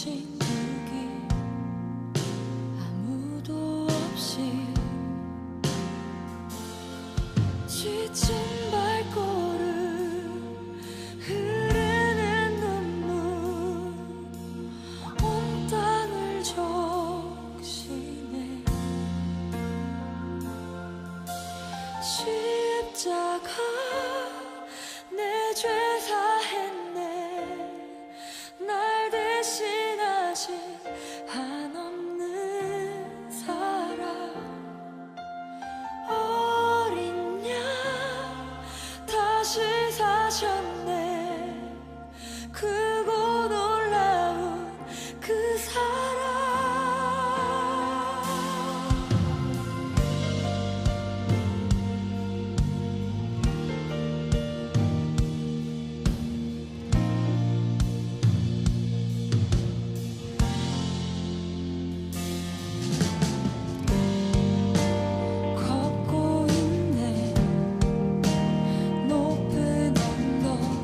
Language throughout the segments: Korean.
거친 흙이 아무도 없이 지친 발걸음 흐르는 눈물 온 땅을 적시네. 십자가 내 죄 사했네. 날 대신하신 한없는 사랑. 어린 양 다시 사셨네. 크고 놀라운 그 사랑. 걷고 있네. 높은 언덕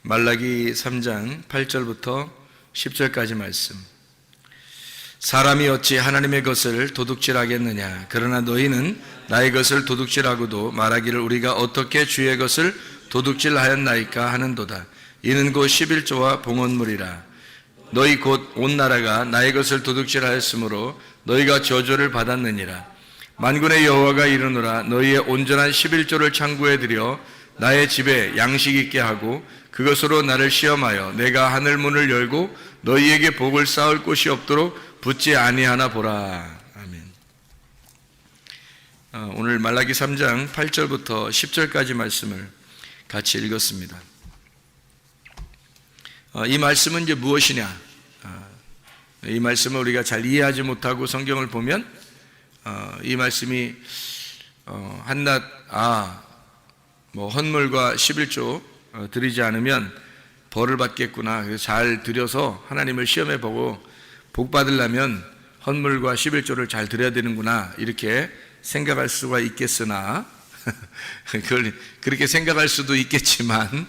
말라기 3장 8절부터 10절까지 말씀. 사람이 어찌 하나님의 것을 도둑질하겠느냐? 그러나 너희는 나의 것을 도둑질하고도 말하기를 우리가 어떻게 주의 것을 도둑질하였나이까 하는도다. 이는 곧 11조와 봉헌물이라. 너희 곧 온 나라가 나의 것을 도둑질하였으므로 너희가 저주를 받았느니라. 만군의 여호와가 이르노라. 너희의 온전한 11조를 창구에 들여 나의 집에 양식 있게 하고 그것으로 나를 시험하여 내가 하늘 문을 열고 너희에게 복을 쌓을 곳이 없도록 붙지 아니하나 보라. 아멘. 오늘 말라기 3장 8절부터 10절까지 말씀을 같이 읽었습니다. 이 말씀은 이제 무엇이냐? 이 말씀을 우리가 잘 이해하지 못하고 성경을 보면 이 말씀이 한낱 헌물과 11조 드리지 않으면 벌을 받겠구나. 그래서 잘 드려서 하나님을 시험해 보고 복 받으려면 헌물과 11조를 잘 드려야 되는구나. 이렇게 생각할 수가 있겠으나 그걸 그렇게 생각할 수도 있겠지만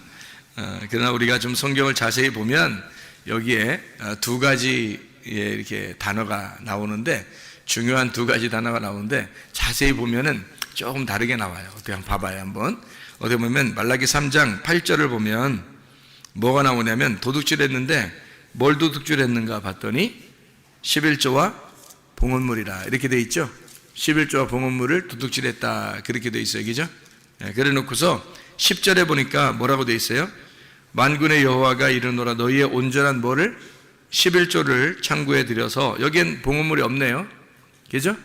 그러나 우리가 좀 성경을 자세히 보면 여기에 두 가지의 이렇게 단어가 나오는데 중요한 두 가지 단어가 나오는데 자세히 보면은 조금 다르게 나와요. 어떻게 한번 봐봐요. 한번 어떻게 보면 말라기 3장 8절을 보면 뭐가 나오냐면 도둑질했는데 뭘 도둑질했는가 봤더니 11조와 봉헌물이라 이렇게 돼 있죠. 11조와 봉헌물을 도둑질했다 그렇게 돼 있어요. 그죠? 그래 놓고서 10절에 보니까 뭐라고 돼 있어요? 만군의 여호와가 이르노라. 너희의 온전한 뭐를 11조를 창구에 들여서 여기엔 봉헌물이 없네요. 그죠?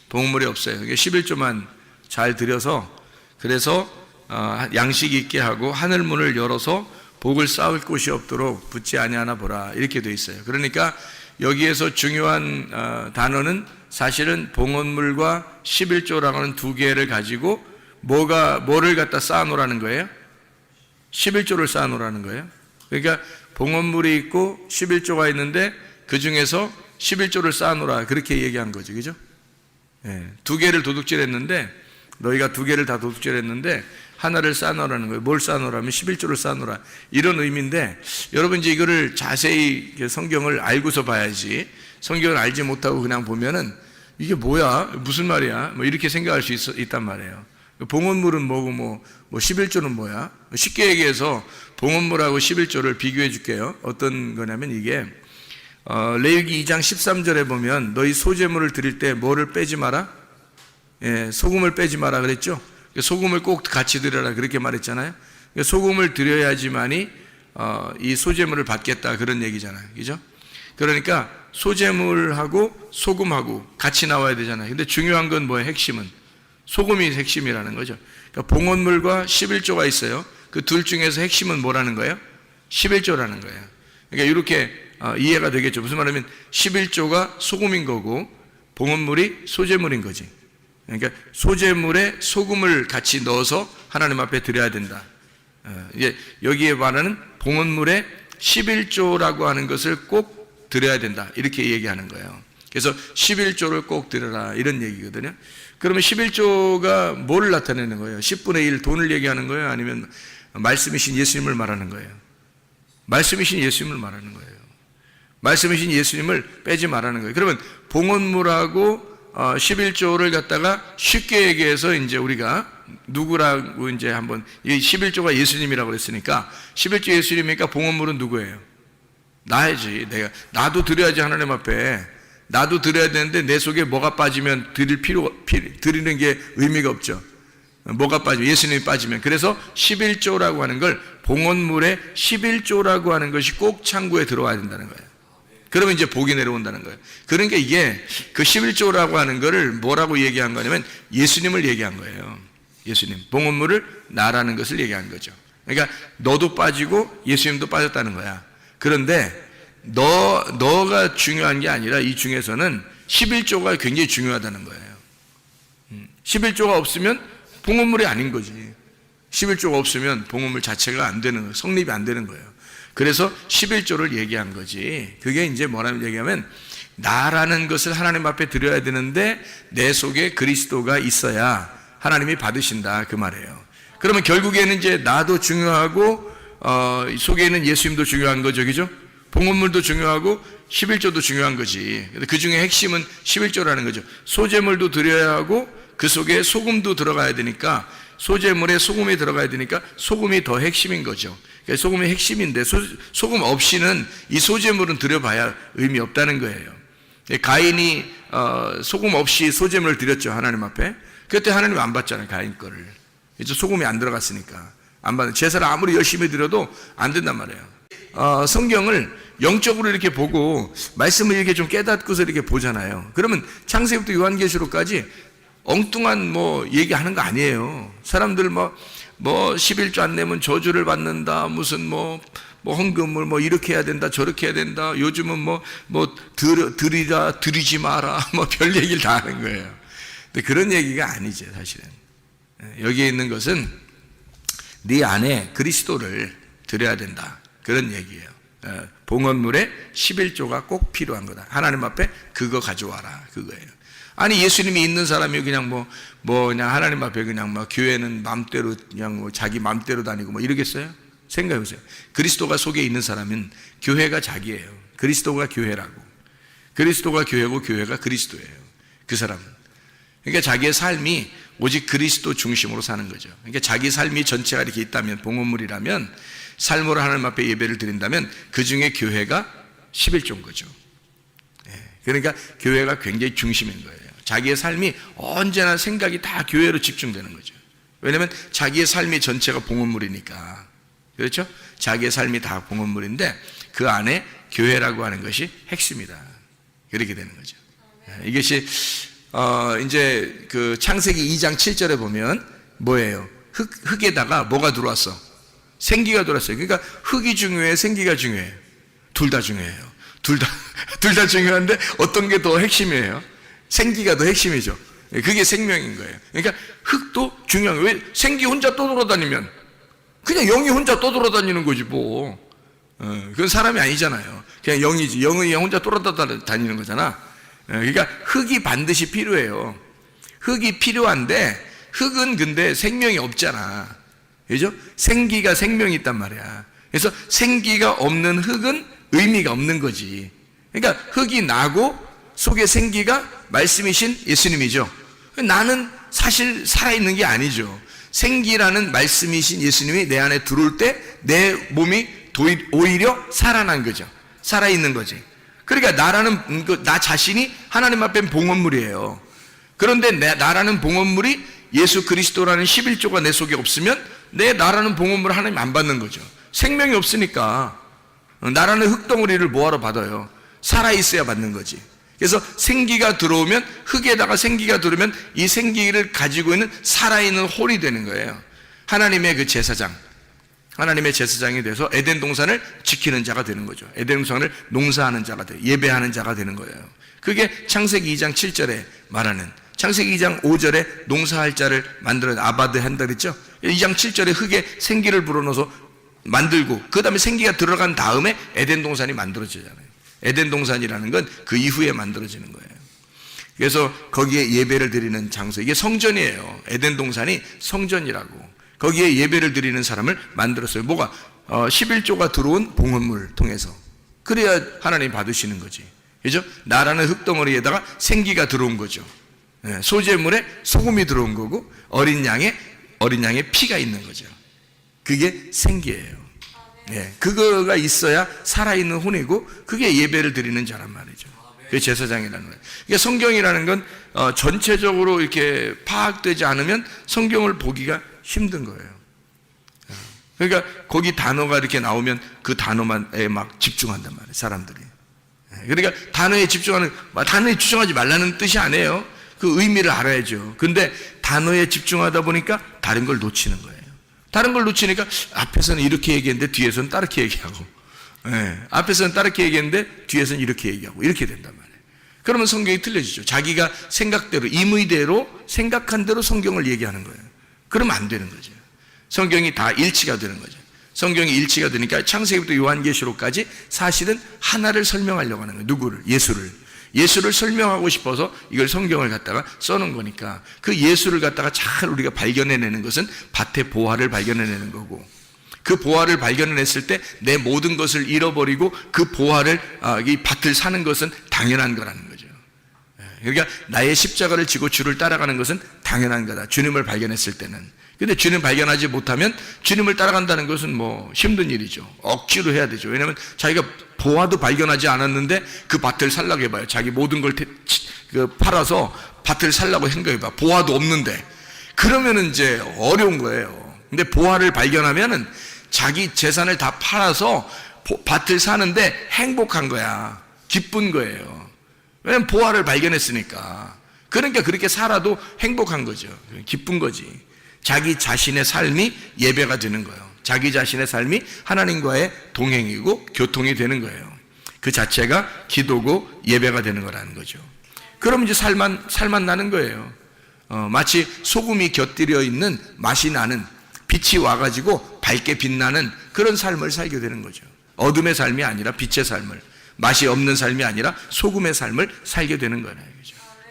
봉헌물이 없어요. 11조만 잘 들여서 그래서 양식이 있게 하고 하늘문을 열어서 복을 쌓을 곳이 없도록 붙지 아니하나 보라 이렇게 돼 있어요. 그러니까 여기에서 중요한 단어는 사실은 봉헌물과 11조라고 하는 두 개를 가지고 뭐를 갖다 쌓아놓으라는 거예요? 11조를 쌓아놓으라는 거예요. 그러니까 봉헌물이 있고 11조가 있는데 그 중에서 11조를 쌓아놓으라 그렇게 얘기한 거죠. 그죠? 두 개를 도둑질했는데 너희가 두 개를 다 도둑질했는데 하나를 쌓아놓으라는 거예요. 뭘 쌓아놓으라면 11조를 쌓아놓으라 이런 의미인데 여러분 이제 이거를 자세히 성경을 알고서 봐야지 성경을 알지 못하고 그냥 보면은 이게 뭐야? 무슨 말이야? 뭐 이렇게 생각할 수 있단 말이에요. 봉헌물은 뭐고 뭐 11조는 뭐야? 쉽게 얘기해서 봉헌물하고 11조를 비교해 줄게요. 어떤 거냐면 이게 레위기 2장 13절에 보면 너희 소제물을 드릴 때 뭐를 빼지 마라? 소금을 빼지 마라 그랬죠? 소금을 꼭 같이 드려라 그렇게 말했잖아요. 소금을 드려야지만이 이 소제물을 받겠다 그런 얘기잖아요. 그죠? 그러니까 소제물하고 소금하고 같이 나와야 되잖아요. 근데 중요한 건 뭐예요? 핵심은 소금이 핵심이라는 거죠. 그러니까 봉헌물과 11조가 있어요. 그 둘 중에서 핵심은 뭐라는 거예요? 11조라는 거예요. 그러니까 이렇게 이해가 되겠죠. 무슨 말이냐면 11조가 소금인 거고 봉헌물이 소제물인 거지. 그러니까 소제물에 소금을 같이 넣어서 하나님 앞에 드려야 된다. 여기에 말하는 봉헌물에 11조라고 하는 것을 꼭 드려야 된다. 이렇게 얘기하는 거예요. 그래서 11조를 꼭 드려라 이런 얘기거든요. 그러면 11조가 뭐를 나타내는 거예요? 10분의 1 돈을 얘기하는 거예요? 아니면 말씀이신 예수님을 말하는 거예요? 말씀이신 예수님을 말하는 거예요. 말씀이신 예수님을 빼지 말라는 거예요. 그러면 봉헌물하고 11조를 갖다가 쉽게 얘기해서 이제 우리가 누구라고 이제 한번 이 11조가 예수님이라고 그랬으니까 11조 예수님이니까 봉헌물은 누구예요? 나야지. 나도 드려야지 하나님 앞에. 나도 드려야 되는데 내 속에 뭐가 빠지면 드리는 게 의미가 없죠. 뭐가 빠지면 예수님이 빠지면 그래서 11조라고 하는 걸 봉헌물에 11조라고 하는 것이 꼭 창구에 들어와야 된다는 거예요. 그러면 이제 복이 내려온다는 거예요. 그러니까 이게 그 11조라고 하는 거를 뭐라고 얘기한 거냐면 예수님을 얘기한 거예요. 예수님. 봉헌물을 나라는 것을 얘기한 거죠. 그러니까 너도 빠지고 예수님도 빠졌다는 거야. 그런데 너가 중요한 게 아니라 이 중에서는 11조가 굉장히 중요하다는 거예요. 11조가 없으면 봉헌물이 아닌 거지. 11조가 없으면 봉헌물 자체가 안 되는 거예요. 성립이 안 되는 거예요. 그래서 11조를 얘기한 거지. 그게 이제 뭐라는 얘기하면 나라는 것을 하나님 앞에 드려야 되는데 내 속에 그리스도가 있어야 하나님이 받으신다 그 말이에요. 그러면 결국에는 이제 나도 중요하고 속에 있는 예수님도 중요한 거죠, 그죠? 봉헌물도 중요하고 11조도 중요한 거지. 그 중에 핵심은 11조라는 거죠. 소제물도 드려야 하고 그 속에 소금도 들어가야 되니까, 소제물에 소금이 들어가야 되니까 소금이 더 핵심인 거죠. 그러니까 소금이 핵심인데 소금 없이는 이 소제물은 드려봐야 의미 없다는 거예요. 가인이 소금 없이 소제물을 드렸죠, 하나님 앞에. 그때 하나님 안 받잖아요, 가인 거를. 이제 소금이 안 들어갔으니까 안 받는. 제사를 아무리 열심히 드려도 안 된단 말이에요. 성경을 영적으로 이렇게 보고 말씀을 이렇게 좀 깨닫고서 이렇게 보잖아요. 그러면 창세기부터 요한계시록까지 엉뚱한 뭐 얘기하는 거 아니에요. 사람들 뭐 11조 안 내면 저주를 받는다, 무슨 뭐 헌금을 뭐 이렇게 해야 된다, 저렇게 해야 된다, 요즘은 드리라, 드리지 마라, 뭐 별 얘기를 다 하는 거예요. 근데 그런 얘기가 아니죠, 사실은. 여기에 있는 것은 네 안에 그리스도를 드려야 된다, 그런 얘기예요. 봉헌물에 11조가 꼭 필요한 거다. 하나님 앞에 그거 가져와라, 그거예요. 아니, 예수님이 있는 사람이 그냥 그냥 하나님 앞에 그냥 교회는 맘대로 그냥 자기 맘대로 다니고 이러겠어요? 생각해보세요. 그리스도가 속에 있는 사람은 교회가 자기예요. 그리스도가 교회라고. 그리스도가 교회고 교회가 그리스도예요, 그 사람은. 그러니까 자기의 삶이 오직 그리스도 중심으로 사는 거죠. 그러니까 자기 삶이 전체가 이렇게 있다면, 봉헌물이라면, 삶으로 하나님 앞에 예배를 드린다면 그 중에 교회가 11조인 거죠. 그러니까 교회가 굉장히 중심인 거예요. 자기의 삶이 언제나 생각이 다 교회로 집중되는 거죠. 왜냐하면 자기의 삶이 전체가 봉헌물이니까. 그렇죠? 자기의 삶이 다 봉헌물인데 그 안에 교회라고 하는 것이 핵심이다. 그렇게 되는 거죠. 이것이 이제 그 창세기 2장 7절에 보면 뭐예요? 흙에다가 뭐가 들어왔어? 생기가 들어왔어요. 그러니까 흙이 중요해, 생기가 중요해요? 둘 다 중요해요. 둘 다 중요한데 어떤 게 더 핵심이에요? 생기가 더 핵심이죠. 그게 생명인 거예요. 그러니까 흙도 중요한 거예요. 왜? 생기 혼자 떠돌아다니면 그냥 영이 혼자 떠돌아다니는 거지 뭐. 그건 사람이 아니잖아요. 그냥 영이지. 영이 혼자 돌아다니는 거잖아. 그러니까 흙이 반드시 필요해요. 흙이 필요한데 흙은 근데 생명이 없잖아. 그죠? 생기가 생명이 있단 말이야. 그래서 생기가 없는 흙은 의미가 없는 거지. 그러니까 흙이 나고 속에 생기가 말씀이신 예수님이죠. 나는 사실 살아있는 게 아니죠. 생기라는 말씀이신 예수님이 내 안에 들어올 때 내 몸이 오히려 살아난 거죠. 살아있는 거지. 그러니까 나 자신이 하나님 앞엔 봉헌물이에요. 그런데 나라는 봉헌물이 예수 그리스도라는 11조가 내 속에 없으면 나라는 봉헌물을 하나님 안 받는 거죠. 생명이 없으니까 나라는 흙덩어리를 뭐하러 받아요? 살아있어야 받는 거지. 그래서 생기가 들어오면, 흙에다가 생기가 들어오면 이 생기를 가지고 있는 살아있는 홀이 되는 거예요. 하나님의 그 제사장, 하나님의 제사장이 돼서 에덴 동산을 지키는 자가 되는 거죠. 에덴 동산을 농사하는 자가 돼요. 예배하는 자가 되는 거예요. 그게 창세기 2장 7절에 말하는, 창세기 2장 5절에 농사할 자를 만들어 아바드 한다 그랬죠. 2장 7절에 흙에 생기를 불어넣어서 만들고 그 다음에 생기가 들어간 다음에 에덴 동산이 만들어지잖아요. 에덴 동산이라는 건 그 이후에 만들어지는 거예요. 그래서 거기에 예배를 드리는 장소, 이게 성전이에요. 에덴 동산이 성전이라고. 거기에 예배를 드리는 사람을 만들었어요. 뭐가? 11조가 들어온 봉헌물을 통해서. 그래야 하나님 받으시는 거지. 그죠? 나라는 흙덩어리에다가 생기가 들어온 거죠. 소제물에 소금이 들어온 거고 어린 양의 피가 있는 거죠. 그게 생기예요. 그거가 있어야 살아있는 혼이고 그게 예배를 드리는 자란 말이죠. 그게 제사장이라는 거예요. 그러니까 성경이라는 건 전체적으로 이렇게 파악되지 않으면 성경을 보기가 힘든 거예요. 그러니까 거기 단어가 이렇게 나오면 그 단어만에 막 집중한단 말이에요, 사람들이. 그러니까 단어에 집중하지 말라는 뜻이 아니에요. 그 의미를 알아야죠. 근데 단어에 집중하다 보니까 다른 걸 놓치는 거예요. 다른 걸 놓치니까 앞에서는 이렇게 얘기했는데 뒤에서는 다르게 얘기하고, 앞에서는 다르게 얘기했는데 뒤에서는 이렇게 얘기하고, 이렇게 된단 말이에요. 그러면 성경이 틀려지죠. 자기가 생각대로, 임의대로, 생각한 대로 성경을 얘기하는 거예요. 그러면 안 되는 거죠. 성경이 다 일치가 되는 거죠. 성경이 일치가 되니까 창세기부터 요한계시록까지 사실은 하나를 설명하려고 하는 거예요. 누구를? 예수를 설명하고 싶어서 이걸 성경을 갖다가 써놓은 거니까 그 예수를 갖다가 잘 우리가 발견해내는 것은 밭의 보화를 발견해내는 거고, 그 보화를 발견했을 때 내 모든 것을 잃어버리고 그 보화를 이 밭을 사는 것은 당연한 거라는 거죠. 그러니까 나의 십자가를 지고 주를 따라가는 것은 당연한 거다. 주님을 발견했을 때는. 근데 주님 발견하지 못하면 주님을 따라간다는 것은 뭐 힘든 일이죠. 억지로 해야 되죠. 왜냐하면 자기가 보화도 발견하지 않았는데 그 밭을 살라고 해봐요. 자기 모든 걸 팔아서 밭을 살라고 생각해봐. 보화도 없는데. 그러면은 이제 어려운 거예요. 근데 보화를 발견하면은 자기 재산을 다 팔아서 밭을 사는데 행복한 거야. 기쁜 거예요. 왜냐면 보화를 발견했으니까. 그러니까 그렇게 살아도 행복한 거죠. 기쁜 거지. 자기 자신의 삶이 예배가 되는 거예요. 자기 자신의 삶이 하나님과의 동행이고 교통이 되는 거예요. 그 자체가 기도고 예배가 되는 거라는 거죠. 그럼 이제 살만 나는 거예요. 마치 소금이 곁들여 있는 맛이 나는, 빛이 와가지고 밝게 빛나는 그런 삶을 살게 되는 거죠. 어둠의 삶이 아니라 빛의 삶을, 맛이 없는 삶이 아니라 소금의 삶을 살게 되는 거예요.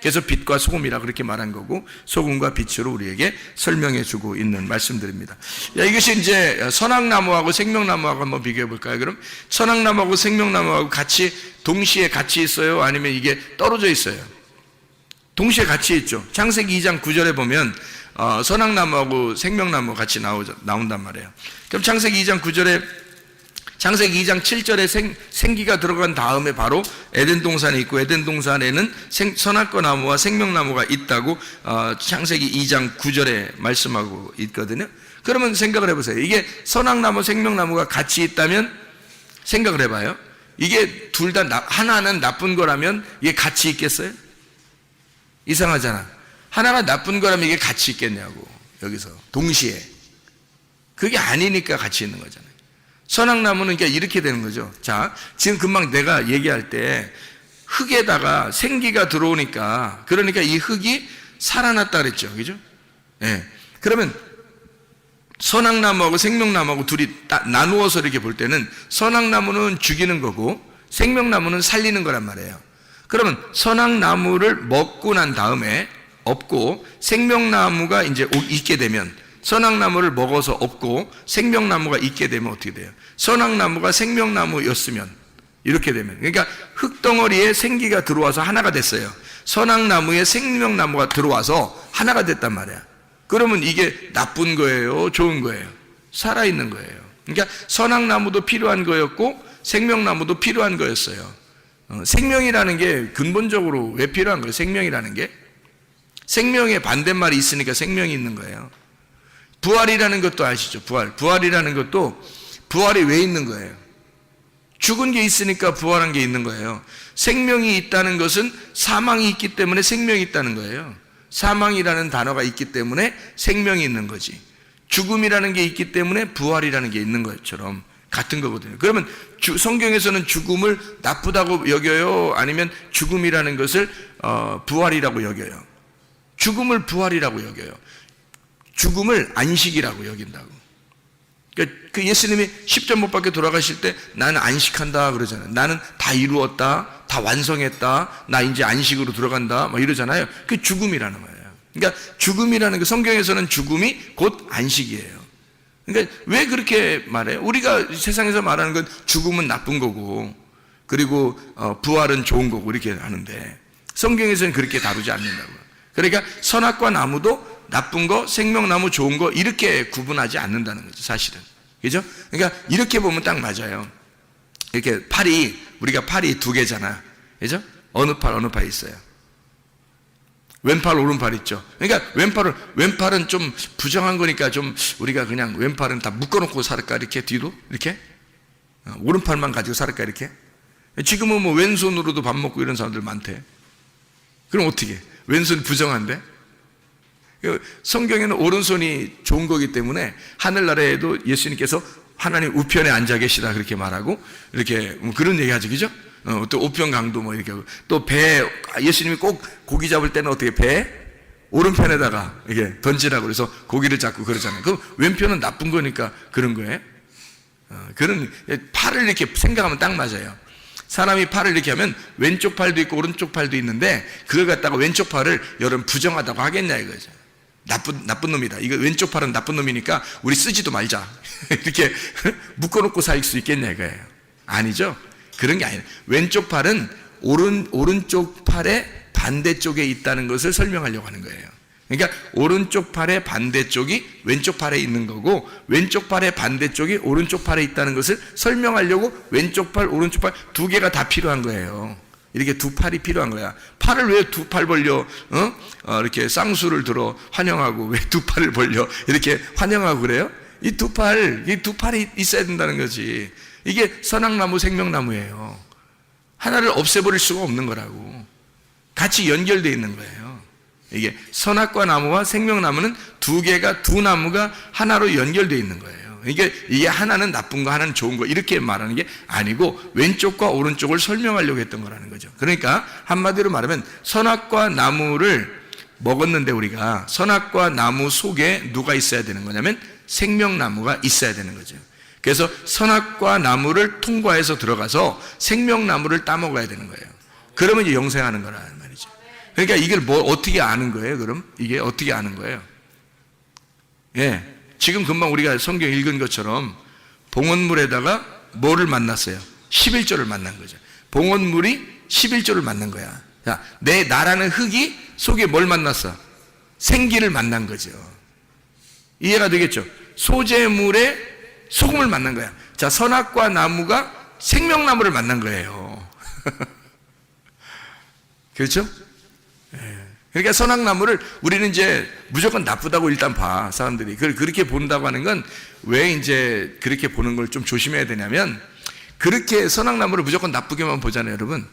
그래서 빛과 소금이라 그렇게 말한 거고, 소금과 빛으로 우리에게 설명해 주고 있는 말씀들입니다. 이것이 이제 선악나무하고 생명나무하고 한번 비교해 볼까요? 그럼 선악나무하고 생명나무하고 동시에 같이 있어요? 아니면 이게 떨어져 있어요? 동시에 같이 있죠. 창세기 2장 9절에 보면 선악나무하고 생명나무 같이 나온단 말이에요. 그럼 창세기 2장 7절에 생기가 들어간 다음에 바로 에덴 동산이 있고, 에덴 동산에는 선악과 나무와 생명나무가 있다고 창세기 2장 9절에 말씀하고 있거든요. 그러면 생각을 해보세요. 이게 선악나무, 생명나무가 같이 있다면 생각을 해봐요. 이게 둘 다 하나는 나쁜 거라면 이게 같이 있겠어요? 이상하잖아. 하나가 나쁜 거라면 이게 같이 있겠냐고. 여기서 동시에. 그게 아니니까 같이 있는 거잖아요. 선악나무는 그러니까 이렇게 되는 거죠. 자, 지금 금방 내가 얘기할 때 흙에다가 생기가 들어오니까, 그러니까 이 흙이 살아났다 그랬죠. 그죠? 예. 그러면 선악나무하고 생명나무하고 둘이 나누어서 이렇게 볼 때는 선악나무는 죽이는 거고 생명나무는 살리는 거란 말이에요. 그러면 선악나무를 먹고 난 다음에 없고, 생명나무가 이제 있게 되면, 선악나무를 먹어서 없고 생명나무가 있게 되면 어떻게 돼요? 선악나무가 생명나무였으면 이렇게 되면, 그러니까 흙덩어리에 생기가 들어와서 하나가 됐어요. 선악나무에 생명나무가 들어와서 하나가 됐단 말이야. 그러면 이게 나쁜 거예요? 좋은 거예요? 살아있는 거예요. 그러니까 선악나무도 필요한 거였고 생명나무도 필요한 거였어요. 생명이라는 게 근본적으로 왜 필요한 거예요? 생명이라는 게 생명의 반대말이 있으니까 생명이 있는 거예요. 부활이라는 것도 아시죠? 부활이라는 것도 부활이 왜 있는 거예요? 죽은 게 있으니까 부활한 게 있는 거예요. 생명이 있다는 것은 사망이 있기 때문에 생명이 있다는 거예요. 사망이라는 단어가 있기 때문에 생명이 있는 거지. 죽음이라는 게 있기 때문에 부활이라는 게 있는 것처럼 같은 거거든요. 그러면 성경에서는 죽음을 나쁘다고 여겨요? 아니면 죽음이라는 것을 부활이라고 여겨요? 죽음을 부활이라고 여겨요. 죽음을 안식이라고 여긴다고. 그러니까 그 예수님이 십자 못 박혀 돌아가실 때 나는 안식한다 그러잖아요. 나는 다 이루었다, 다 완성했다, 나 이제 안식으로 들어간다 막 이러잖아요. 그게 죽음이라는 거예요. 그러니까 죽음이라는 게, 성경에서는 죽음이 곧 안식이에요. 그러니까 왜 그렇게 말해요? 우리가 세상에서 말하는 건 죽음은 나쁜 거고, 그리고 부활은 좋은 거고 이렇게 하는데, 성경에서는 그렇게 다루지 않는다고요. 그러니까 선악과 나무도 나쁜 거, 생명나무 좋은 거 이렇게 구분하지 않는다는 거죠, 사실은. 그죠? 그러니까 이렇게 보면 딱 맞아요. 이렇게 우리가 팔이 두 개잖아. 그죠? 어느 팔 있어요. 왼팔, 오른팔 있죠. 그러니까 왼팔은 좀 부정한 거니까 좀 우리가 그냥 왼팔은 다 묶어놓고 살을까? 이렇게 뒤로? 이렇게? 오른팔만 가지고 살을까? 이렇게? 지금은 뭐 왼손으로도 밥 먹고 이런 사람들 많대. 그럼 어떻게? 왼손 부정한데? 성경에는 오른손이 좋은 거기 때문에 하늘나라에도 예수님께서 하나님 우편에 앉아 계시다 그렇게 말하고, 이렇게 그런 얘기 하죠. 그죠? 또 우편강도 뭐 이렇게 하고, 또 배, 예수님이 꼭 고기 잡을 때는 어떻게 배 오른편에다가 이렇게 던지라고 그래서 고기를 잡고 그러잖아요. 그럼 왼편은 나쁜 거니까 그런 거예요. 그런 팔을 이렇게 생각하면 딱 맞아요. 사람이 팔을 이렇게 하면 왼쪽 팔도 있고 오른쪽 팔도 있는데, 그걸 갖다가 왼쪽 팔을 여러분 부정하다고 하겠냐 이거죠. 나쁜 놈이다. 이거 왼쪽 팔은 나쁜 놈이니까 우리 쓰지도 말자. 이렇게 묶어놓고 살 수 있겠냐 이거예요. 아니죠. 그런 게 아니에요. 왼쪽 팔은 오른쪽 팔의 반대쪽에 있다는 것을 설명하려고 하는 거예요. 그러니까 오른쪽 팔의 반대쪽이 왼쪽 팔에 있는 거고, 왼쪽 팔의 반대쪽이 오른쪽 팔에 있다는 것을 설명하려고 왼쪽 팔, 오른쪽 팔 두 개가 다 필요한 거예요. 이렇게 두 팔이 필요한 거야. 팔을 왜 두 팔 벌려 이렇게 쌍수를 들어 환영하고, 왜 두 팔을 벌려 이렇게 환영하고 그래요? 이 두 팔이 있어야 된다는 거지. 이게 선악나무, 생명나무예요. 하나를 없애버릴 수가 없는 거라고. 같이 연결되어 있는 거예요. 이게 선악과 나무와 생명나무는 두 나무가 하나로 연결되어 있는 거예요. 이게 하나는 나쁜 거, 하나는 좋은 거, 이렇게 말하는 게 아니고 왼쪽과 오른쪽을 설명하려고 했던 거라는 거죠. 그러니까 한마디로 말하면 선악과 나무를 먹었는데, 우리가 선악과 나무 속에 누가 있어야 되는 거냐면 생명나무가 있어야 되는 거죠. 그래서 선악과 나무를 통과해서 들어가서 생명나무를 따먹어야 되는 거예요. 그러면 이제 영생하는 거라는 말이죠. 그러니까 이걸 어떻게 아는 거예요? 그럼 이게 어떻게 아는 거예요? 예, 지금 금방 우리가 성경 읽은 것처럼 봉헌물에다가 뭐를 만났어요? 11조를 만난 거죠. 봉헌물이 11조를 만난 거야. 자, 나라는 흙이 속에 뭘 만났어? 생기를 만난 거죠. 이해가 되겠죠? 소재물에 소금을 만난 거야. 자, 선악과 나무가 생명나무를 만난 거예요. 그렇죠? 그러니까 선악나무를 우리는 이제 무조건 나쁘다고 일단 봐, 사람들이. 그렇게 본다고 하는 건 왜 이제 그렇게 보는 걸 좀 조심해야 되냐면, 그렇게 선악나무를 무조건 나쁘게만 보잖아요, 여러분.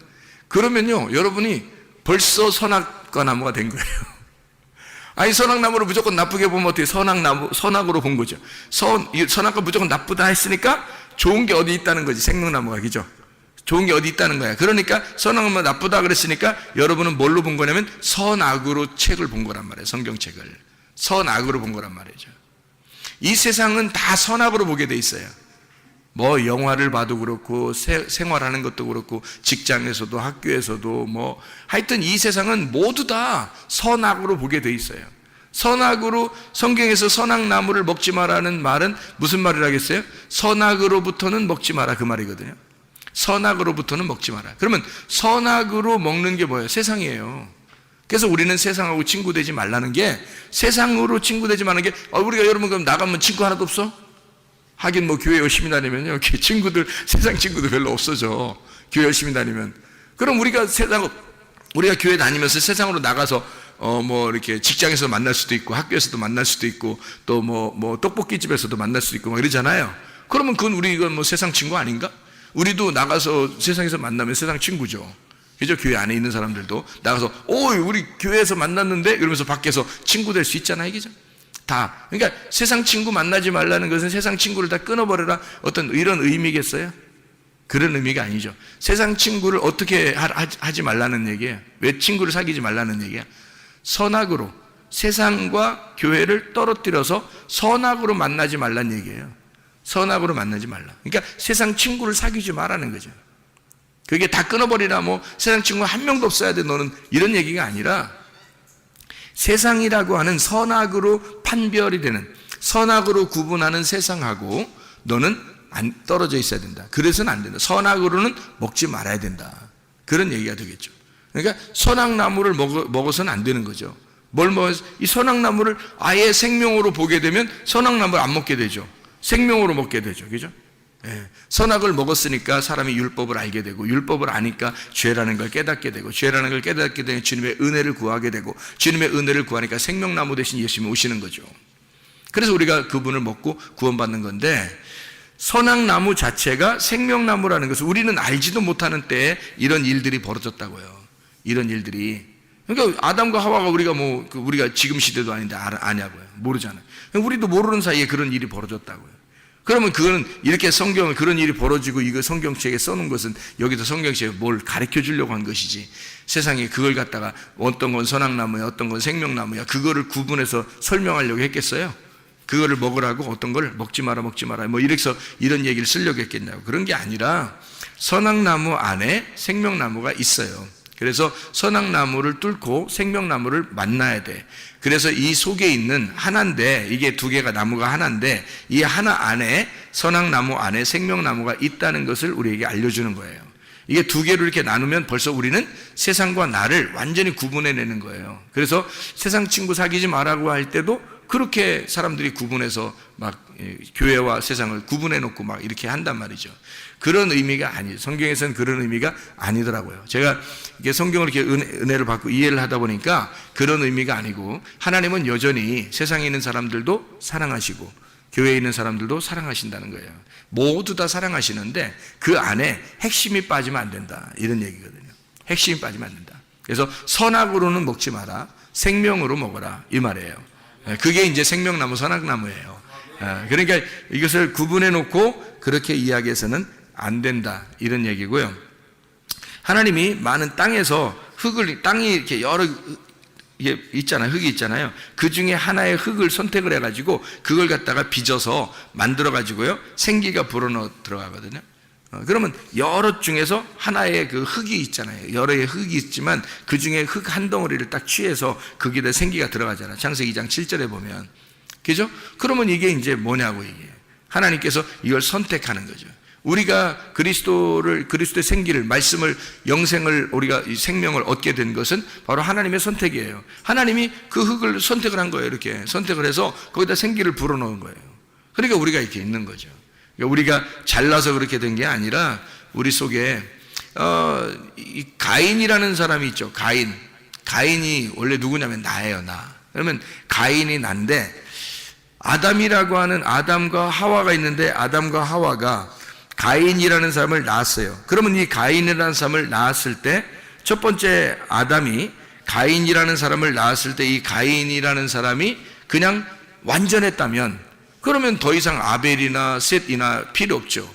그러면요, 여러분이 벌써 선악과 나무가 된 거예요. 아니, 선악나무를 무조건 나쁘게 보면 어떻게 선악으로 본 거죠. 선악과 무조건 나쁘다 했으니까 좋은 게 어디 있다는 거지, 생명나무가. 그죠? 좋은 게 어디 있다는 거야. 그러니까 선악은 나쁘다 그랬으니까 여러분은 뭘로 본 거냐면 선악으로 책을 본 거란 말이에요. 성경책을 선악으로 본 거란 말이죠. 이 세상은 다 선악으로 보게 돼 있어요. 뭐 영화를 봐도 그렇고 생활하는 것도 그렇고 직장에서도 학교에서도 뭐 하여튼 이 세상은 모두 다 선악으로 보게 돼 있어요. 선악으로, 성경에서 선악나무를 먹지 마라는 말은 무슨 말을 하겠어요? 선악으로부터는 먹지 마라, 그 말이거든요. 선악으로부터는 먹지 마라. 그러면 선악으로 먹는 게 뭐예요? 세상이에요. 그래서 우리는 세상하고 친구되지 말라는 게, 세상으로 친구되지 말라는 게, 우리가 여러분 그럼 나가면 친구 하나도 없어? 하긴 뭐 교회 열심히 다니면요, 친구들, 세상 친구도 별로 없어져. 교회 열심히 다니면. 그럼 우리가 교회 다니면서 세상으로 나가서 뭐 이렇게 직장에서 만날 수도 있고, 학교에서도 만날 수도 있고, 또 뭐 떡볶이집에서도 만날 수도 있고 막 이러잖아요. 그러면 이건 뭐 세상 친구 아닌가? 우리도 나가서 세상에서 만나면 세상 친구죠. 그죠? 교회 안에 있는 사람들도 나가서 우리 교회에서 만났는데 이러면서 밖에서 친구 될 수 있잖아요. 그죠? 다. 그러니까 세상 친구 만나지 말라는 것은 세상 친구를 다 끊어버려라, 어떤 이런 의미겠어요? 그런 의미가 아니죠. 세상 친구를 어떻게 하지 말라는 얘기예요. 왜 친구를 사귀지 말라는 얘기야? 선악으로, 세상과 교회를 떨어뜨려서 선악으로 만나지 말라는 얘기예요. 선악으로 만나지 말라. 그러니까 세상 친구를 사귀지 말라는 거죠. 그게 다 끊어버리라, 뭐 세상 친구 한 명도 없어야 돼 너는, 이런 얘기가 아니라, 세상이라고 하는 선악으로 판별이 되는, 선악으로 구분하는 세상하고 너는 떨어져 있어야 된다. 그래서는 안 된다. 선악으로는 먹지 말아야 된다. 그런 얘기가 되겠죠. 그러니까 선악나무를 먹어서는 안 되는 거죠. 이 선악나무를 아예 생명으로 보게 되면 선악나무를 안 먹게 되죠. 생명으로 먹게 되죠. 그죠? 예. 선악을 먹었으니까 사람이 율법을 알게 되고, 율법을 아니까 죄라는 걸 깨닫게 되고, 죄라는 걸 깨닫게 되면 주님의 은혜를 구하게 되고, 주님의 은혜를 구하니까 생명나무 대신 예수님이 오시는 거죠. 그래서 우리가 그분을 먹고 구원받는 건데, 선악나무 자체가 생명나무라는 것을 우리는 알지도 못하는 때에 이런 일들이 벌어졌다고요. 이런 일들이. 그러니까 아담과 하와가 우리가 지금 시대도 아닌데 아냐고요. 모르잖아요. 우리도 모르는 사이에 그런 일이 벌어졌다고요. 그러면 그거는 이렇게 성경을, 그런 일이 벌어지고 이거 성경책에 써놓은 것은 여기서 성경책에 뭘 가르쳐 주려고 한 것이지, 세상에 그걸 갖다가 어떤 건 선악나무야, 어떤 건 생명나무야, 그거를 구분해서 설명하려고 했겠어요? 그거를 먹으라고 어떤 걸 먹지 마라 뭐 이래서 이런 얘기를 쓰려고 했겠냐고. 그런 게 아니라 선악나무 안에 생명나무가 있어요. 그래서 선악나무를 뚫고 생명나무를 만나야 돼. 그래서 이 속에 있는 하나인데, 이게 두 개가 나무가 하나인데, 이 하나 안에 선악나무 안에 생명나무가 있다는 것을 우리에게 알려주는 거예요. 이게 두 개로 이렇게 나누면 벌써 우리는 세상과 나를 완전히 구분해내는 거예요. 그래서 세상 친구 사귀지 말라고 할 때도 그렇게 사람들이 구분해서 막 교회와 세상을 구분해놓고 막 이렇게 한단 말이죠. 그런 의미가 아니에요. 성경에서는 그런 의미가 아니더라고요. 제가 이게 성경을 이렇게 은혜를 받고 이해를 하다 보니까 그런 의미가 아니고, 하나님은 여전히 세상에 있는 사람들도 사랑하시고 교회에 있는 사람들도 사랑하신다는 거예요. 모두 다 사랑하시는데 그 안에 핵심이 빠지면 안 된다, 이런 얘기거든요. 핵심이 빠지면 안 된다. 그래서 선악으로는 먹지 마라, 생명으로 먹어라, 이 말이에요. 그게 이제 생명나무, 선악나무예요. 그러니까 이것을 구분해 놓고 그렇게 이야기해서는 안 된다, 이런 얘기고요. 하나님이 많은 땅에서 땅이 이렇게 여러 이게 있잖아요. 흙이 있잖아요. 그 중에 하나의 흙을 선택을 해가지고 그걸 갖다가 빚어서 만들어가지고요, 생기가 불어넣어 들어가거든요. 그러면 여러 중에서 하나의 그 흙이 있잖아요. 여러 개의 흙이 있지만 그 중에 흙 한 덩어리를 딱 취해서 거기다 생기가 들어가잖아요. 창세기 2장 7절에 보면. 그죠? 그러면 이게 이제 뭐냐고, 이게. 하나님께서 이걸 선택하는 거죠. 우리가 그리스도의 생기를, 말씀을, 영생을, 우리가 이 생명을 얻게 된 것은 바로 하나님의 선택이에요. 하나님이 그 흙을 선택을 한 거예요. 이렇게 선택을 해서 거기다 생기를 불어넣은 거예요. 그러니까 우리가 이렇게 있는 거죠. 그러니까 우리가 잘나서 그렇게 된 게 아니라 우리 속에 이 가인이라는 사람이 있죠. 가인이 원래 누구냐면 나예요, 나. 그러면 가인이 난데, 아담이라고 하는 아담과 하와가 있는데, 아담과 하와가 가인이라는 사람을 낳았어요. 그러면 이 가인이라는 사람을 낳았을 때, 첫 번째 아담이 가인이라는 사람을 낳았을 때 이 가인이라는 사람이 그냥 완전했다면, 그러면 더 이상 아벨이나 셋이나 필요 없죠.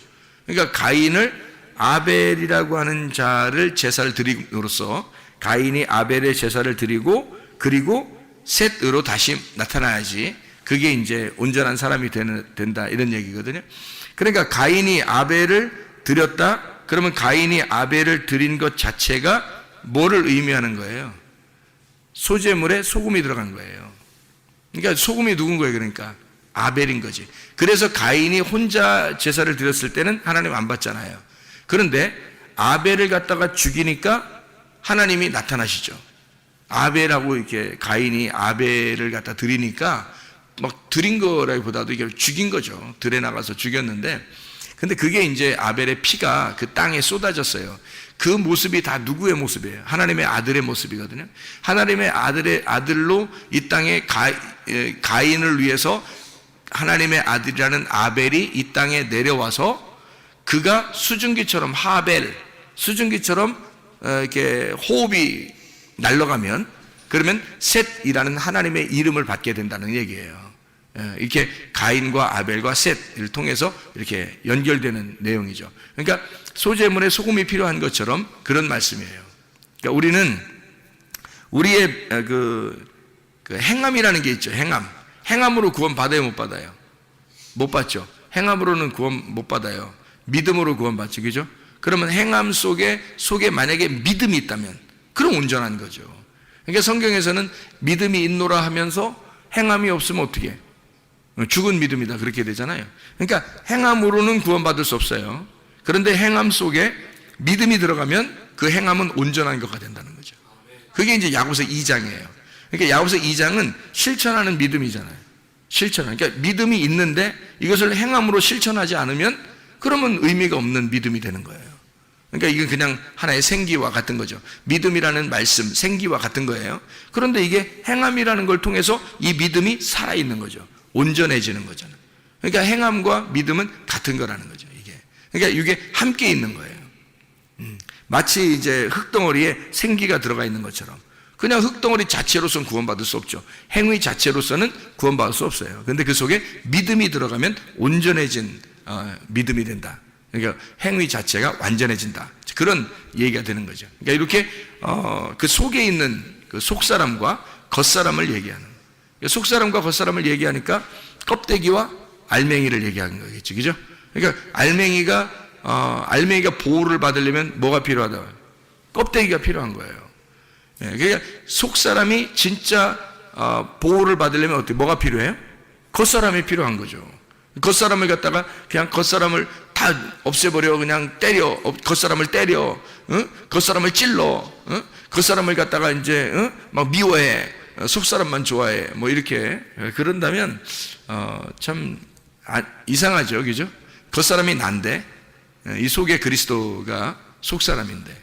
그러니까 가인을, 아벨이라고 하는 자를 제사를 드림으로써 가인이 아벨의 제사를 드리고, 그리고 셋으로 다시 나타나야지 그게 이제 온전한 사람이 된다, 이런 얘기거든요. 그러니까 가인이 아벨을 드렸다, 그러면 가인이 아벨을 드린 것 자체가 뭐를 의미하는 거예요? 소제물에 소금이 들어간 거예요. 그러니까 소금이 누군 거예요? 그러니까 아벨인 거지. 그래서 가인이 혼자 제사를 드렸을 때는 하나님 안 받잖아요. 그런데 아벨을 갖다가 죽이니까 하나님이 나타나시죠. 아벨하고 이렇게 가인이 아벨을 갖다 드리니까 막 드린 거라기보다도 이게 죽인 거죠. 들에 나가서 죽였는데, 근데 그게 이제 아벨의 피가 그 땅에 쏟아졌어요. 그 모습이 다 누구의 모습이에요? 하나님의 아들의 모습이거든요. 하나님의 아들로 이 땅에 가인을 위해서 하나님의 아들이라는 아벨이 이 땅에 내려와서 그가 수증기처럼, 수증기처럼 이렇게 호흡이 날아가면, 그러면 셋이라는 하나님의 이름을 받게 된다는 얘기예요. 이렇게 가인과 아벨과 셋을 통해서 이렇게 연결되는 내용이죠. 그러니까 소제물에 소금이 필요한 것처럼 그런 말씀이에요. 그러니까 우리는 우리의 그 행함이라는 게 있죠. 행함으로 구원 받아요, 못 받아요? 못 받죠. 행함으로는 구원 못 받아요. 믿음으로 구원 받죠, 그죠? 그러면 행함 속에 만약에 믿음이 있다면 그럼 온전한 거죠. 그러니까 성경에서는 믿음이 있노라 하면서 행함이 없으면 어떻게 해? 죽은 믿음이다, 그렇게 되잖아요. 그러니까 행함으로는 구원받을 수 없어요. 그런데 행함 속에 믿음이 들어가면 그 행함은 온전한 것가 된다는 거죠. 그게 이제 야고보서 2장이에요. 그러니까 야고보서 2장은 실천하는 믿음이잖아요. 그러니까 믿음이 있는데 이것을 행함으로 실천하지 않으면 그러면 의미가 없는 믿음이 되는 거예요. 그러니까 이건 그냥 하나의 생기와 같은 거죠. 믿음이라는 말씀, 생기와 같은 거예요. 그런데 이게 행함이라는 걸 통해서 이 믿음이 살아있는 거죠. 온전해지는 거잖아요. 그러니까 행함과 믿음은 같은 거라는 거죠, 이게. 그러니까 이게 함께 있는 거예요. 마치 이제 흙덩어리에 생기가 들어가 있는 것처럼. 그냥 흙덩어리 자체로서는 구원받을 수 없죠. 행위 자체로서는 구원받을 수 없어요. 그런데 그 속에 믿음이 들어가면 온전해진 믿음이 된다. 그러니까 행위 자체가 완전해진다. 그런 얘기가 되는 거죠. 그러니까 이렇게 그 속에 있는 그 속사람과 겉사람을 얘기하는. 속사람과 겉사람을 얘기하니까 껍데기와 알맹이를 얘기하는 거겠죠, 그죠? 그러니까 알맹이가 보호를 받으려면 뭐가 필요하다? 껍데기가 필요한 거예요. 그러니까 속 사람이 진짜 보호를 받으려면 어떻게 뭐가 필요해요? 겉사람이 필요한 거죠. 겉사람을 갖다가 그냥 겉사람을 다 없애버려, 그냥 때려, 겉사람을 때려, 겉사람을 찔러, 겉사람을 갖다가 이제 막 미워해, 속사람만 좋아해, 뭐 이렇게 그런다면 참 이상하죠, 그죠? 겉사람이 난데 이 속에 그리스도가 속사람인데,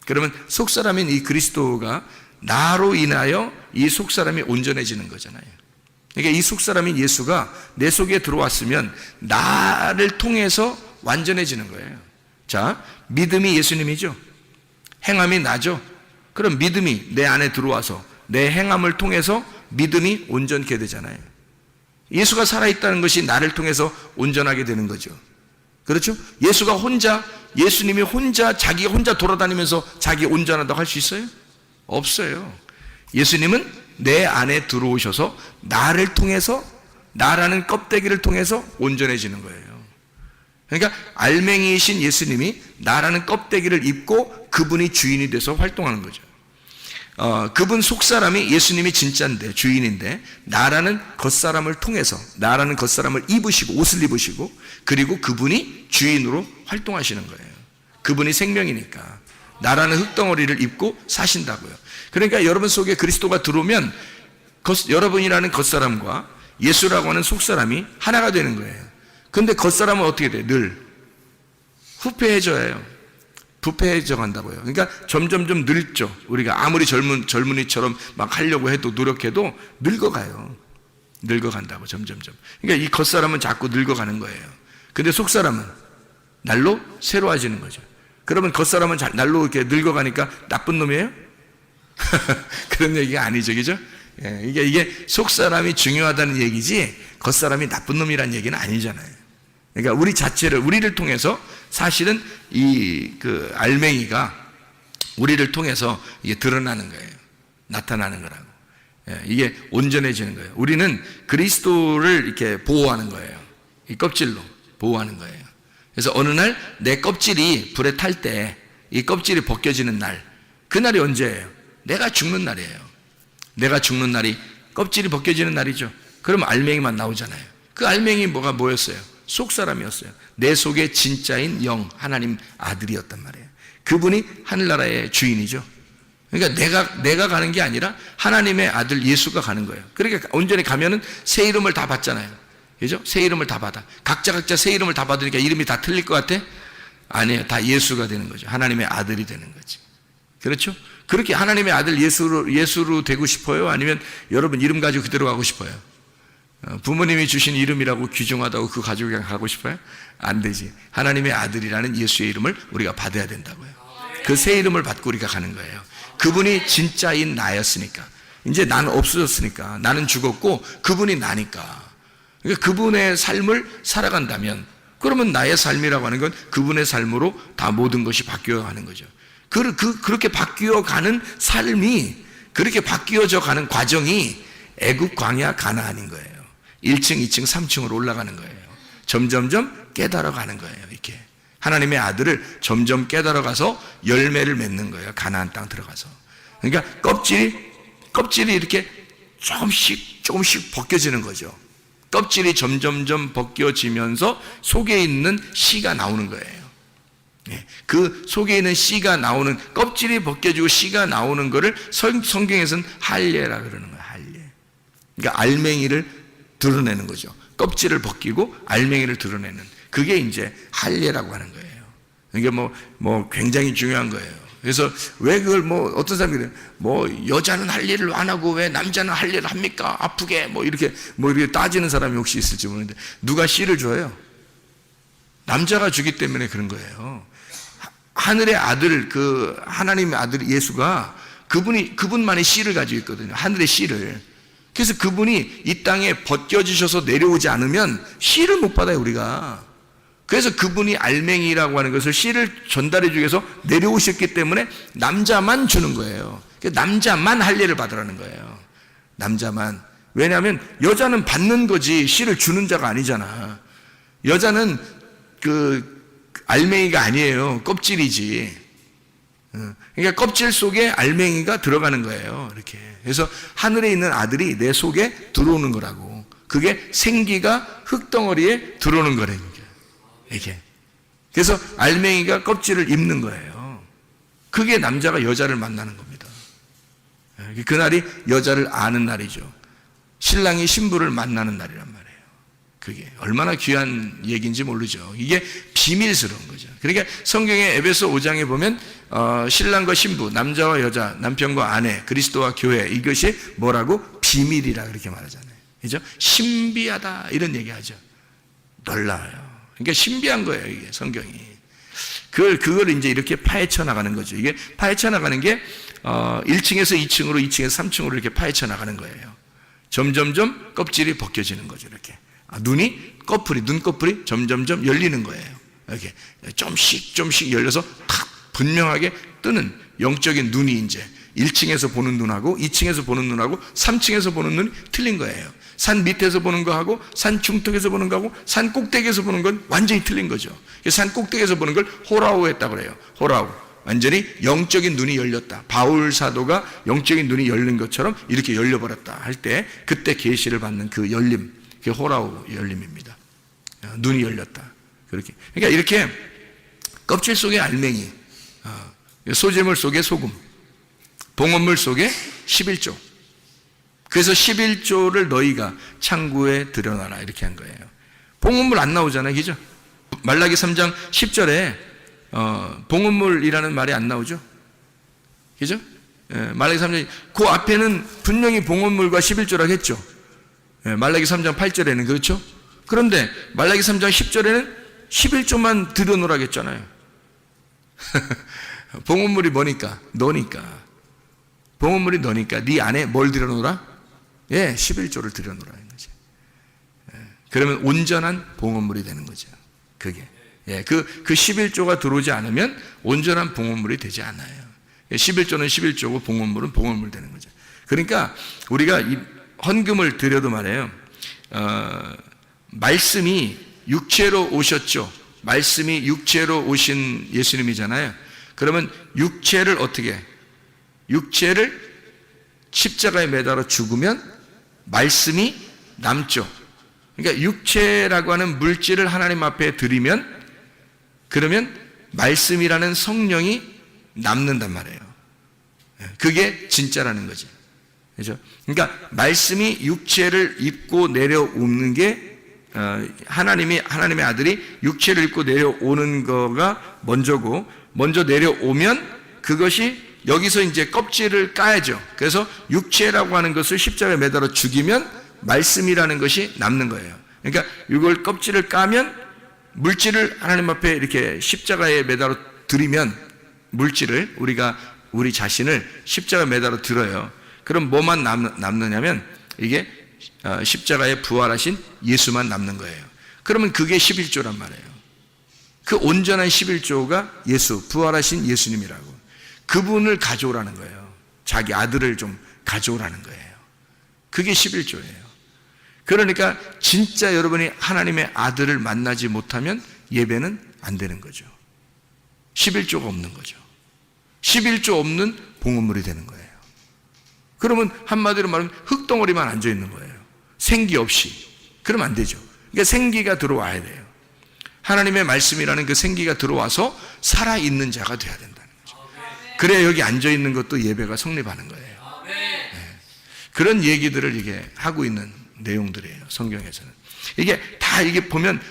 그러면 속사람인 이 그리스도가 나로 인하여 이 속사람이 온전해지는 거잖아요. 그러니까 이 속사람인 예수가 내 속에 들어왔으면 나를 통해서 완전해지는 거예요. 자, 믿음이 예수님이죠. 행함이 나죠. 그럼 믿음이 내 안에 들어와서 내 행함을 통해서 믿음이 온전케 되잖아요. 예수가 살아있다는 것이 나를 통해서 온전하게 되는 거죠. 그렇죠? 예수가 혼자, 예수님이 혼자, 자기가 혼자 돌아다니면서 자기 온전하다고 할 수 있어요? 없어요. 예수님은 내 안에 들어오셔서 나를 통해서, 나라는 껍데기를 통해서 온전해지는 거예요. 그러니까 알맹이이신 예수님이 나라는 껍데기를 입고 그분이 주인이 돼서 활동하는 거죠. 그분 속사람이 예수님이 진짜인데, 주인인데, 나라는 겉사람을 통해서, 나라는 겉사람을 입으시고, 옷을 입으시고, 그리고 그분이 주인으로 활동하시는 거예요. 그분이 생명이니까. 나라는 흙덩어리를 입고 사신다고요. 그러니까 여러분 속에 그리스도가 들어오면 여러분이라는 겉사람과 예수라고 하는 속사람이 하나가 되는 거예요. 근데 겉사람은 어떻게 돼요? 늘 후패해져요. 부패해져 간다고요. 그러니까 점점점 늙죠. 우리가 아무리 젊은이처럼 막 하려고 해도 노력해도 늙어가요. 늙어간다고 점점점. 그러니까 이 겉사람은 자꾸 늙어가는 거예요. 근데 속사람은 날로 새로워지는 거죠. 그러면 겉사람은 날로 이렇게 늙어가니까 나쁜 놈이에요? 그런 얘기가 아니죠, 그죠? 이게 속사람이 중요하다는 얘기지 겉사람이 나쁜 놈이라는 얘기는 아니잖아요. 그러니까 우리를 통해서 사실은 그 알맹이가 우리를 통해서 이게 드러나는 거예요. 나타나는 거라고. 이게 온전해지는 거예요. 우리는 그리스도를 이렇게 보호하는 거예요. 이 껍질로 보호하는 거예요. 그래서 어느 날 내 껍질이 불에 탈 때 이 껍질이 벗겨지는 날, 그날이 언제예요? 내가 죽는 날이에요. 내가 죽는 날이 껍질이 벗겨지는 날이죠. 그럼 알맹이만 나오잖아요. 그 알맹이 뭐였어요? 속사람이었어요. 내 속에 진짜인 영, 하나님 아들이었단 말이에요. 그분이 하늘나라의 주인이죠. 그러니까 내가 가는 게 아니라 하나님의 아들 예수가 가는 거예요. 그러니까 온전히 가면은 새 이름을 다 받잖아요. 그죠? 새 이름을 다 받아. 각자 새 이름을 다 받으니까 이름이 다 틀릴 것 같아? 아니에요. 다 예수가 되는 거죠. 하나님의 아들이 되는 거지. 그렇죠? 그렇게 하나님의 아들 예수로 되고 싶어요? 아니면 여러분 이름 가지고 그대로 가고 싶어요? 부모님이 주신 이름이라고 귀중하다고 그거 가지고 그냥 가고 싶어요? 안 되지. 하나님의 아들이라는 예수의 이름을 우리가 받아야 된다고요. 그 새 이름을 받고 우리가 가는 거예요. 그분이 진짜인 나였으니까. 이제 나는 없어졌으니까. 나는 죽었고 그분이 나니까. 그러니까 그분의 삶을 살아간다면, 그러면 나의 삶이라고 하는 건 그분의 삶으로 다 모든 것이 바뀌어가는 거죠. 그렇게 바뀌어가는 삶이, 그렇게 바뀌어져 가는 과정이 애굽 광야 가나안인 거예요. 1층, 2층, 3층으로 올라가는 거예요. 점점점 깨달아가는 거예요. 이렇게 하나님의 아들을 점점 깨달아가서 열매를 맺는 거예요. 가나안 땅 들어가서. 그러니까 껍질이 이렇게 조금씩 벗겨지는 거죠. 껍질이 점점점 벗겨지면서 속에 있는 씨가 나오는 거예요. 그 속에 있는 씨가 나오는, 껍질이 벗겨지고 씨가 나오는 거를 성경에서는 할례라 그러는 거예요. 할례. 그러니까 알맹이를 드러내는 거죠. 껍질을 벗기고 알맹이를 드러내는, 그게 이제 할례라고 하는 거예요. 이게 뭐 굉장히 중요한 거예요. 그래서 왜 그걸 어떤 사람이 그래요. 여자는 할례를 안 하고 왜 남자는 할례를 합니까? 아프게 이렇게 따지는 사람이 혹시 있을지 모르는데, 누가 씨를 줘요? 남자가 주기 때문에 그런 거예요. 하늘의 아들, 하나님의 아들 예수가 그분만의 씨를 가지고 있거든요. 하늘의 씨를. 그래서 그분이 이 땅에 벗겨지셔서 내려오지 않으면 씨를 못 받아요, 우리가. 그래서 그분이 알맹이라고 하는 것을, 씨를 전달해 주기 위해서 내려오셨기 때문에 남자만 주는 거예요. 남자만 할례를 받으라는 거예요. 남자만. 왜냐하면 여자는 받는 거지 씨를 주는 자가 아니잖아. 여자는 알맹이가 아니에요. 껍질이지. 그러니까 껍질 속에 알맹이가 들어가는 거예요. 이렇게. 그래서 하늘에 있는 아들이 내 속에 들어오는 거라고. 그게 생기가 흙덩어리에 들어오는 거라는 거예요. 이게. 그래서 알맹이가 껍질을 입는 거예요. 그게 남자가 여자를 만나는 겁니다. 그날이 여자를 아는 날이죠. 신랑이 신부를 만나는 날이란 말이에요. 그게 얼마나 귀한 얘기인지 모르죠. 이게 비밀스러운 거죠. 그러니까 성경의 에베소 5장에 보면 신랑과 신부, 남자와 여자, 남편과 아내, 그리스도와 교회, 이것이 뭐라고? 비밀이라 그렇게 말하잖아요. 그죠? 신비하다 이런 얘기하죠. 놀라워요. 그러니까 신비한 거예요, 이게 성경이. 그걸 이제 이렇게 파헤쳐 나가는 거죠. 이게 파헤쳐 나가는 게 1층에서 2층으로, 2층에서 3층으로 이렇게 파헤쳐 나가는 거예요. 점점점 껍질이 벗겨지는 거죠, 이렇게. 눈꺼풀이 점점점 열리는 거예요. 이렇게 좀씩 열려서 탁 분명하게 뜨는 영적인 눈이 이제 1층에서 보는 눈하고 2층에서 보는 눈하고 3층에서 보는 눈이 틀린 거예요. 산 밑에서 보는 거하고 산 중턱에서 보는 거하고 산 꼭대기에서 보는 건 완전히 틀린 거죠. 산 꼭대기에서 보는 걸 호라우 했다고 그래요. 호라우. 완전히 영적인 눈이 열렸다. 바울 사도가 영적인 눈이 열린 것처럼 이렇게 열려버렸다 할 때 그때 계시를 받는 그 열림, 그게 호라우 열림입니다. 눈이 열렸다. 그렇게. 그러니까 이렇게 껍질 속에 알맹이, 소재물 속에 소금, 봉헌물 속에 11조. 그래서 11조를 너희가 창고에 들여놔라 이렇게 한 거예요. 봉헌물 안 나오잖아요, 그죠? 말라기 3장 10절에 봉헌물이라는 말이 안 나오죠, 그죠? 말라기 3장 그 앞에는 분명히 봉헌물과 11조라고 했죠. 말라기 3장 8절에는 그렇죠. 그런데 말라기 3장 10절에는 11조만 들여놓으라고 했잖아요. 봉헌물이 뭐니까? 너니까. 봉헌물이 너니까 네 안에 뭘 들여놓으라? 11조를 들여놓으라 는 거죠. 그러면 온전한 봉헌물이 되는 거죠. 그게. 그 11조가 들어오지 않으면 온전한 봉헌물이 되지 않아요. 11조는 11조고 봉헌물은 봉헌물 되는 거죠. 그러니까 우리가 이 헌금을 드려도 말이에요. 말씀이 육체로 오셨죠. 말씀이 육체로 오신 예수님이잖아요. 그러면 육체를 어떻게? 육체를 십자가에 매달아 죽으면 말씀이 남죠. 그러니까 육체라고 하는 물질을 하나님 앞에 드리면 그러면 말씀이라는 성령이 남는단 말이에요. 그게 진짜라는 거죠. 그렇죠? 그러니까 말씀이 육체를 입고 내려오는 게 하나님의 아들이 육체를 입고 내려오는 거가 먼저고, 먼저 내려오면 그것이 여기서 이제 껍질을 까야죠. 그래서 육체라고 하는 것을 십자가에 매달아 죽이면 말씀이라는 것이 남는 거예요. 그러니까 이걸 껍질을 까면 물질을 하나님 앞에 이렇게 십자가에 매달아 드리면 물질을 우리 자신을 십자가에 매달아 들어요. 그럼 뭐만 남느냐면 이게 십자가에 부활하신 예수만 남는 거예요. 그러면 그게 11조란 말이에요. 그 온전한 11조가 예수, 부활하신 예수님이라고. 그분을 가져오라는 거예요. 자기 아들을 좀 가져오라는 거예요. 그게 11조예요. 그러니까 진짜 여러분이 하나님의 아들을 만나지 못하면 예배는 안 되는 거죠. 11조가 없는 거죠. 11조 없는 봉헌물이 되는 거예요. 그러면 한마디로 말하면 흙덩어리만 앉아있는 거예요. 생기 없이. 그러면 안 되죠. 그러니까 생기가 들어와야 돼요. 하나님의 말씀이라는 그 생기가 들어와서 살아있는 자가 돼야 된다는 거죠. 그래야 여기 앉아있는 것도 예배가 성립하는 거예요. 네. 그런 얘기들을 이게 하고 있는 내용들이에요. 성경에서는. 이게 다 이게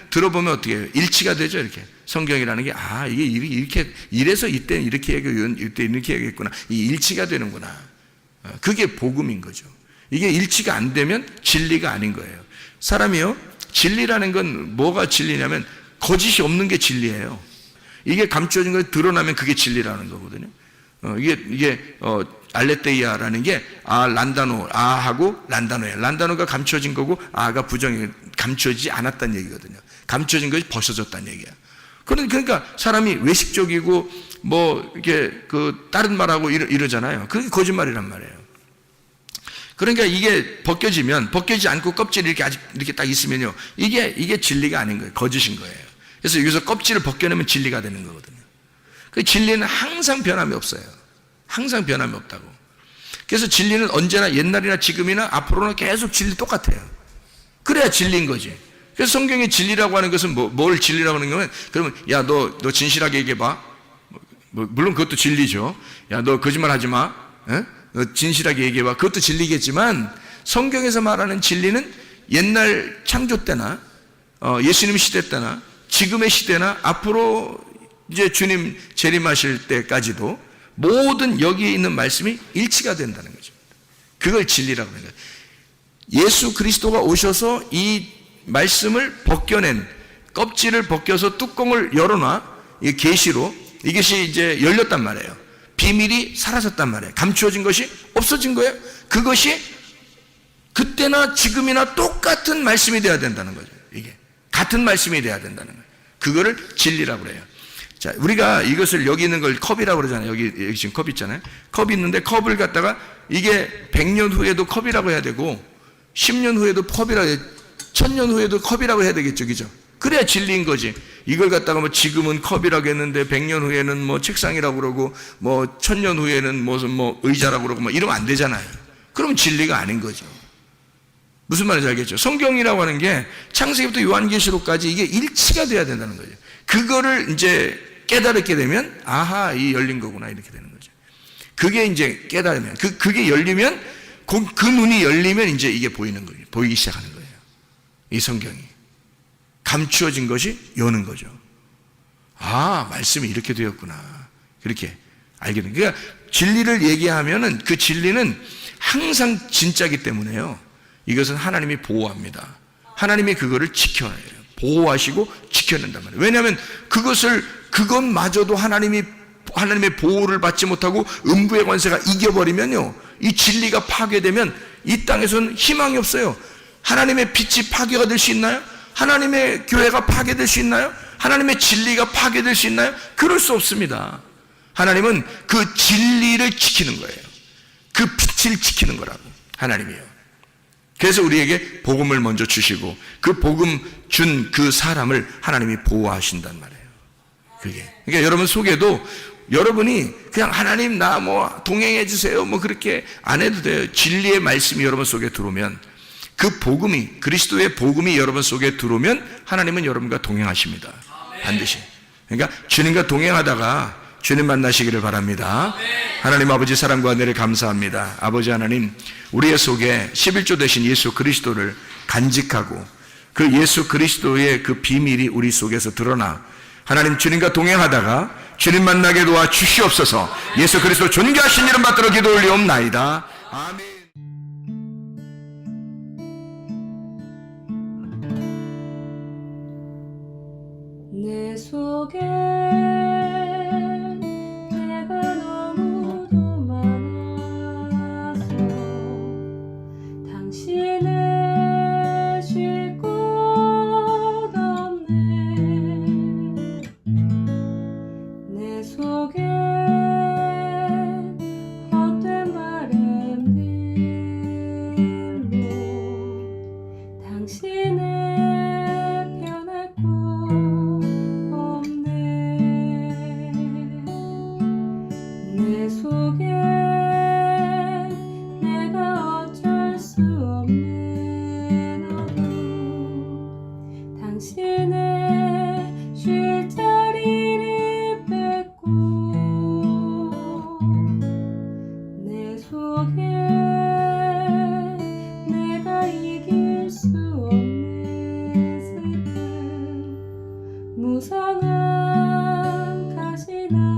들어보면 어떻게 해요? 일치가 되죠, 이렇게. 성경이라는 게, 이게 이렇게, 이래서 이때는 이렇게 얘기하고, 이때 이렇게 얘기했구나. 이 일치가 되는구나. 그게 복음인 거죠. 이게 일치가 안 되면 진리가 아닌 거예요. 사람이요, 진리라는 건 뭐가 진리냐면, 거짓이 없는 게 진리예요. 이게 감춰진 거 드러나면 그게 진리라는 거거든요. 알레테이아라는 게 란다노, 하고 란다노예요. 란다노가 감춰진 거고 가 감춰지지 않았다는 얘기거든요. 감춰진 것이 벗어졌다는 얘기야. 그러니까 사람이 외식적이고 이렇게 다른 말하고 이러잖아요. 그게 거짓말이란 말이에요. 그러니까 이게 벗겨지지 않고 껍질이 이렇게 딱 있으면요. 이게 진리가 아닌 거예요. 거짓인 거예요. 그래서 여기서 껍질을 벗겨내면 진리가 되는 거거든요. 그 진리는 항상 변함이 없어요. 항상 변함이 없다고. 그래서 진리는 언제나 옛날이나 지금이나 앞으로는 계속 진리 똑같아요. 그래야 진리인 거지. 그래서 성경의 진리라고 하는 것은 뭘 진리라고 하는 거면, 그러면 야 너 진실하게 얘기해봐. 물론 그것도 진리죠. 야 너 거짓말 하지 마. 너 진실하게 얘기해봐. 그것도 진리겠지만 성경에서 말하는 진리는 옛날 창조 때나 예수님 시대 때나 지금의 시대나 앞으로 이제 주님 재림하실 때까지도 모든 여기에 있는 말씀이 일치가 된다는 거죠. 그걸 진리라고 하는 거예요. 예수 그리스도가 오셔서 이 말씀을 벗겨낸 껍질을 벗겨서 뚜껑을 열어놔 이 계시로 이것이 이제 열렸단 말이에요. 비밀이 사라졌단 말이에요. 감추어진 것이 없어진 거예요. 그것이 그때나 지금이나 똑같은 말씀이 돼야 된다는 거죠. 이게 같은 말씀이 돼야 된다는 거예요. 그거를 진리라고 그래요. 자, 우리가 이것을 여기 있는 걸 컵이라고 그러잖아요. 여기 지금 컵 있잖아요. 컵이 있는데 컵을 갖다가 이게 100년 후에도 컵이라고 해야 되고 10년 후에도 컵이라고 해야 1000년 후에도 컵이라고 해야 되겠죠. 그죠? 그래야 진리인 거지. 이걸 갖다가 뭐 지금은 컵이라고 했는데 100년 후에는 뭐 책상이라고 그러고 뭐 1000년 후에는 무슨 뭐 의자라고 그러고 뭐 이러면 안 되잖아요. 그럼 진리가 아닌 거죠. 무슨 말인지 알겠죠? 성경이라고 하는 게 창세기부터 요한계시록까지 이게 일치가 돼야 된다는 거죠. 그거를 이제 깨달게 되면 아하 이 열린 거구나 이렇게 되는 거죠. 그게 이제 깨달으면 그게 열리면 그 눈이 열리면 이제 이게 보이는 거예요. 보이기 시작하는 거예요. 이 성경이 감추어진 것이 여는 거죠. 아 말씀이 이렇게 되었구나 그렇게 알게 됩니다. 그러니까 진리를 얘기하면은 그 진리는 항상 진짜기 때문에요. 이것은 하나님이 보호합니다. 하나님이 그거를 지켜내요. 보호하시고 지켜낸단 말이에요. 왜냐하면 그것마저도 하나님의 보호를 받지 못하고 음부의 권세가 이겨버리면요, 이 진리가 파괴되면 이 땅에서는 희망이 없어요. 하나님의 빛이 파괴가 될 수 있나요? 하나님의 교회가 파괴될 수 있나요? 하나님의 진리가 파괴될 수 있나요? 그럴 수 없습니다. 하나님은 그 진리를 지키는 거예요. 그 빛을 지키는 거라고 하나님이요. 그래서 우리에게 복음을 먼저 주시고 그 복음 준 그 사람을 하나님이 보호하신단 말이에요. 그러니까 여러분 속에도 여러분이 그냥 하나님 나 뭐 동행해 주세요 뭐 그렇게 안 해도 돼요. 진리의 말씀이 여러분 속에 들어오면 그 복음이 그리스도의 복음이 여러분 속에 들어오면 하나님은 여러분과 동행하십니다. 반드시. 그러니까 주님과 동행하다가 주님 만나시기를 바랍니다. 하나님 아버지 사랑과 은혜를 감사합니다. 아버지 하나님 우리의 속에 11조 되신 예수 그리스도를 간직하고 그 예수 그리스도의 그 비밀이 우리 속에서 드러나 하나님 주님과 동행하다가 주님 만나게 도와 주시옵소서. 예수 그리스도 존귀하신 이름 받들어 기도 올리옵나이다. 아멘. 내 속에 내가 너무도 많아서 당신을 쉴 곳 없네. 내 속에 헛된 바램들로 당신의 변할 곳 내 속에 내가 어쩔 수 없는 어둠 당신의 쉴 자리를 뺏고 내 속에 내가 이길 수 없는 슬픔 무성한 가시나